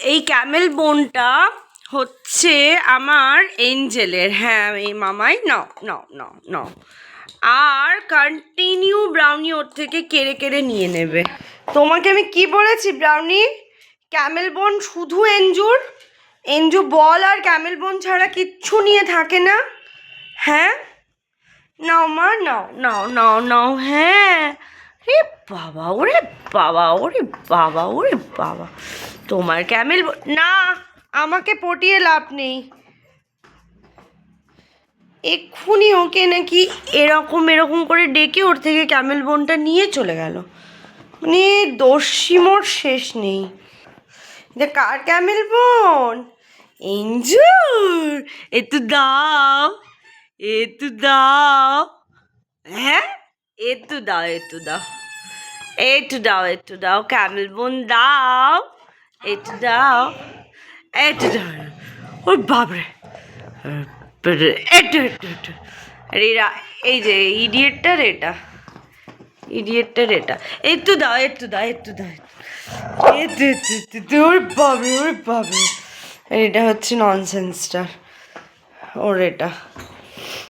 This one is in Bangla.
এই ক্যামেল বোনটা হচ্ছে আমার এঞ্জেলের। হ্যাঁ এই মামাই নাও নাও নাও নাও, আর কন্টিনিউ ব্রাউনি ওর থেকে কেড়ে কেড়ে নিয়ে নেবে। তোমাকে আমি কি বলেছি ব্রাউনি? ক্যামেল বোন শুধু এঞ্জুর, এঞ্জু বল আর ক্যামেল বোন ছাড়া কিচ্ছু নিয়ে থাকে না। হ্যাঁ নাও মা, নাও নাও নাও নাও। হ্যাঁ রে বাবা, ওরে বাবা, ওরে বাবা, ওরে বাবা, তোমার ক্যামেল না, আমাকে পটিয়ে লাভ নেই। এক্ষুনি ওকে নাকি এরকম এরকম করে ডেকে ওর থেকে ক্যামেল বোনটা নিয়ে চলে গেল। মানে দোষীমোর শেষ নেই। এটা কার ক্যামেল বোন? এঞ্জুর, একটু দাও, একটু দাও। হ্যাঁ একটু দাও, একটু দাও, একটু দাও, একটু দাও, ক্যামেল বোন দাও, একটু দাও, একটু দাও। ওর বাপরে, একটু একটু একটু। আর এরা এই যে ইডিয়েটটার এটা, ইডিয়েটটার এটা, একটু দাও, একটু দাও, একটু দাও, একটু একটু একটু। ওর বাপরে, ওর বাপরে। আর এটা হচ্ছে ননসেন্সটার, ওর এটা।